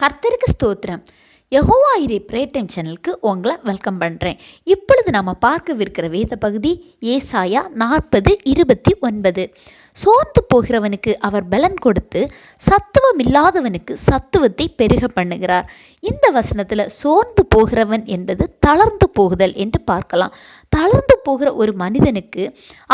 கர்த்தருக்கு ஸ்தோத்திரம். Jehovah இரே prayer time சேனலுக்கு உங்களை வெல்கம் பண்ணுறேன். இப்பொழுது நம்ம பார்க்கவிருக்கிற வேத பகுதி ஏசாயா 40:29. சோர்ந்து போகிறவனுக்கு அவர் பலன் கொடுத்து சத்துவம் இல்லாதவனுக்கு சத்துவத்தை பெருக பண்ணுகிறார். இந்த வசனத்தில் சோர்ந்து போகிறவன் என்பது தளர்ந்து போகுதல் என்று பார்க்கலாம். தளர்ந்து போகிற ஒரு மனிதனுக்கு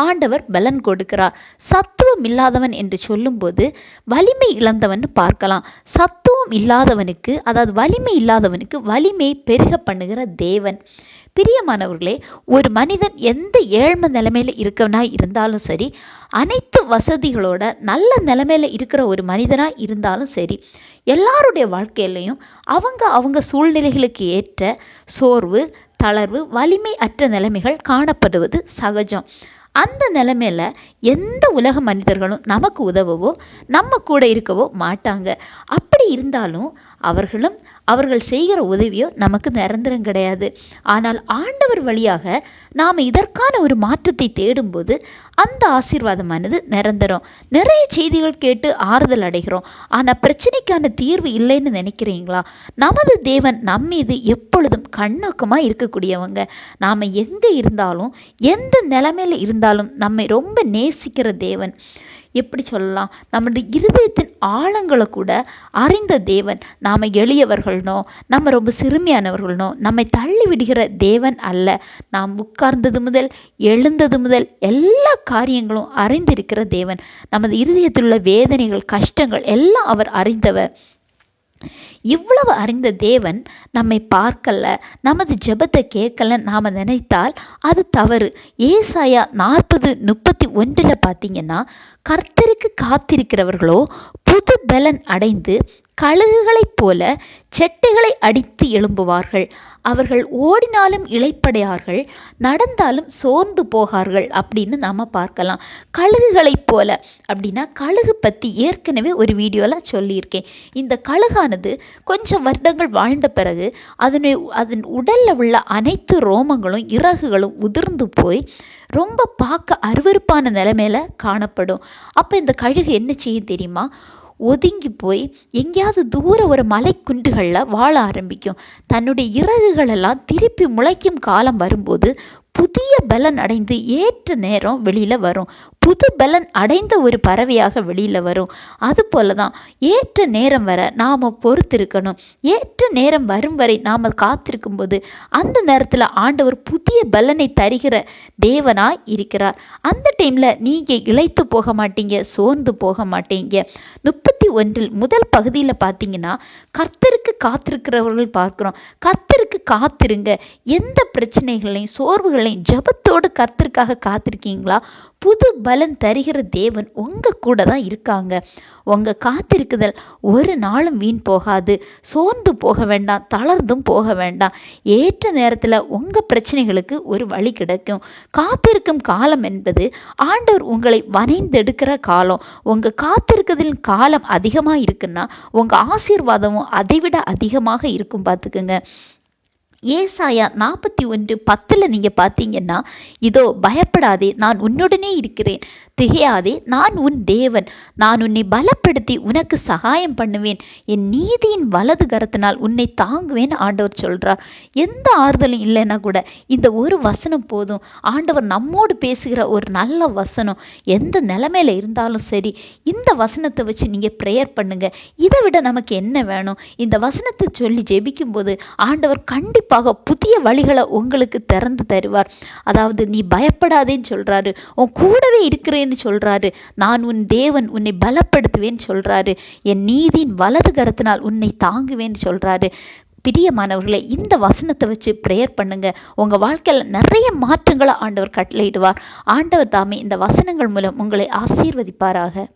ஆண்டவர் பலன் கொடுக்கிறார். சத்துவம் இல்லாதவன் என்று சொல்லும்போது வலிமை இழந்தவன் பார்க்கலாம். சத்துவம் இல்லாதவனுக்கு, அதாவது வலிமை இல்லாதவனுக்கு வலிமை பெருக பண்ணுகிற தேவன். பிரியமானவர்களே, ஒரு மனிதன் எந்த ஏழ்மை நிலைமையில் இருக்கவனாக இருந்தாலும் சரி, அனைத்து வசதிகளோட நல்ல நிலைமையில் இருக்கிற ஒரு சூழ்நிலைகளாக இருந்தாலும் சரி, எல்லாருடைய வாழ்க்கையிலையும் அவங்க சூழ்நிலைகளுக்கு ஏற்ற சோர்வு, தளர்வு, வலிமை அற்ற நிலைமைகள் காணப்படுவது சகஜம். அந்த நிலைமையில் எந்த உலக மனிதர்களும் நமக்கு உதவவோ நம்ம கூட இருக்கவோ மாட்டாங்க. அப்படி இருந்தாலும் அவர்கள் செய்கிற உதவியோ நமக்கு நிரந்தரம் கிடையாது. ஆனால் ஆண்டவர் வழியாக நாம் இதற்கான ஒரு மாற்றத்தை தேடும்போது அந்த ஆசீர்வாதமானது நிரந்தரம். நிறைய செய்திகள் கேட்டு ஆறுதல் அடைகிறோம். ஆனால் பிரச்சனைக்கான தீர்வு இல்லைன்னு நினைக்கிறீங்களா? நமது தேவன் நம்மீது எப்பொழுதும் கண்ணோக்கமாக இருக்கக்கூடியவங்க. நாம் எங்கே இருந்தாலும் எந்த நிலைமையில் இருந்தாலும் நம்மை ரொம்ப நேசிக்கிற தேவன். எப்படி சொல்லலாம், நம்முடைய இருதயத்தின் ஆழங்களை கூட அறிந்த தேவன். நாம் எளியவர்கள்னோ, நம்ம ரொம்ப சிறுமியானவர்கள்னோ நம்மை தள்ளி விடுகிற தேவன் அல்ல. நாம் உட்கார்ந்தது முதல் எழுந்தது முதல் எல்லா காரியங்களும் அறிந்திருக்கிற தேவன். நமது இருதயத்தில் உள்ள வேதனைகள், கஷ்டங்கள் எல்லாம் அவர் அறிந்தவர். இவ்வளவு அறிந்த தேவன் நம்மை பார்க்கல, நமது ஜெபத்தை கேட்கல நாம் நினைத்தால் அது தவறு. ஏசாயா 40:31 பார்த்தீங்கன்னா, கர்த்தருக்கு காத்திருக்கிறவர்களோ புது பலன் அடைந்து கழுகுகளைப் போல செட்டைகளை அடித்து எழும்புவார்கள். அவர்கள் ஓடினாலும் இளைப்படையார்கள், நடந்தாலும் சோர்ந்து போகார்கள் அப்படின்னு நாம் பார்க்கலாம். கழுகுகளைப் போல அப்படின்னா, கழுகு பற்றி ஏற்கனவே ஒரு வீடியோவில் சொல்லியிருக்கேன். இந்த கழுகானது கொஞ்சம் வருடங்கள் வாழ்ந்த பிறகு அதன் உடலில் உள்ள அனைத்து ரோமங்களும் இறகுகளும் உதிர்ந்து போய் ரொம்ப பார்க்க அருவருப்பான நிலைமையில் காணப்படும். அப்போ இந்த கழுகு என்ன செய்யும் தெரியுமா? ஒதுங்கி போய் எங்கேயாவது தூர ஒரு மலை குன்றுகளில் வாழ ஆரம்பிக்கும். தன்னுடைய இறகுகளெல்லாம் திருப்பி முளைக்கும் காலம் வரும்போது புதிய பலன் அடைந்து ஏற்ற நேரம் வெளியில் வரும். புது பலன் அடைந்த ஒரு பறவையாக வெளியில் வரும். அதுபோல தான் ஏற்ற நேரம் வர நாம் பொறுத்திருக்கணும். ஏற்ற நேரம் வரும் வரை நாம் காத்திருக்கும்போது அந்த நேரத்தில் ஆண்டவர் புதிய பலனை தருகிற தேவனாய் இருக்கிறார். அந்த டைமில் நீங்கள் இளைத்து போக மாட்டீங்க, சோர்ந்து போக மாட்டீங்க. 31 முதல் பகுதியில் பார்த்தீங்கன்னா, கர்த்தருக்கு காத்திருக்கிறவர்கள் பார்க்குறோம். கர்த்தருக்கு காத்திருங்க. எந்த பிரச்சனைகளையும் சோர்வுகளையும் ஜெபத்தோடு கர்த்தருக்காக காத்திருக்கீங்களா? புது பலன் தருகிற தேவன் உங்கள் கூட தான் இருக்காங்க. உங்கள் காத்திருக்குதல் ஒரு நாளும் வீண் போகாது. சோர்ந்து போக வேண்டாம், தளர்ந்தும் போக வேண்டாம். ஏற்ற நேரத்தில் உங்கள் பிரச்சனைகளுக்கு ஒரு வழி கிடைக்கும். காத்திருக்கும் காலம் என்பது ஆண்டவர் உங்களை வனைந்தெடுக்கிற காலம். உங்கள் காத்திருக்குதலின் காலம் அதிகமாக இருக்குன்னா உங்கள் ஆசீர்வாதமும் அதைவிட அதிகமாக இருக்கும். பார்த்துக்குங்க. ஏசாயா 41:10 நீங்கள் பார்த்தீங்கன்னா, இதோ பயப்படாதே, நான் உன்னுடனே இருக்கிறேன், திகையாதே, நான் உன் தேவன், நான் உன்னை பலப்படுத்தி உனக்கு சகாயம் பண்ணுவேன், என் நீதியின் வலது கரத்தினால் உன்னை தாங்குவேன் ஆண்டவர் சொல்கிறார். எந்த ஆறுதலும் இல்லைன்னா கூட இந்த ஒரு வசனம் போதும். ஆண்டவர் நம்மோடு பேசுகிற ஒரு நல்ல வசனம். எந்த நிலைமையில் இருந்தாலும் சரி, இந்த வசனத்தை வச்சு நீங்கள் ப்ரேயர் பண்ணுங்கள். இதை விட நமக்கு என்ன வேணும்? இந்த வசனத்தை சொல்லி ஜெபிக்கும்போது ஆண்டவர் கண்டிப்பாக புதிய வழிகளை உங்களுக்கு திறந்து தருவார். அதாவது நீ பயப்படாதேன்னு சொல்கிறாரு, உன் கூடவே இருக்கிறேன்னு சொல்கிறாரு, நான் உன் தேவன், உன்னை பலப்படுத்துவேன்னு சொல்கிறாரு, என் நீதியின் வலது கரத்தினால் உன்னை தாங்குவேன்னு சொல்கிறாரு. பிரியமானவர்களே, இந்த வசனத்தை வச்சு ப்ரேயர் பண்ணுங்க. உங்கள் வாழ்க்கையில் நிறைய மாற்றங்களை ஆண்டவர் கட்டளையிடுவார். ஆண்டவர் தாமே இந்த வசனங்கள் மூலம் உங்களை ஆசீர்வதிப்பாராக.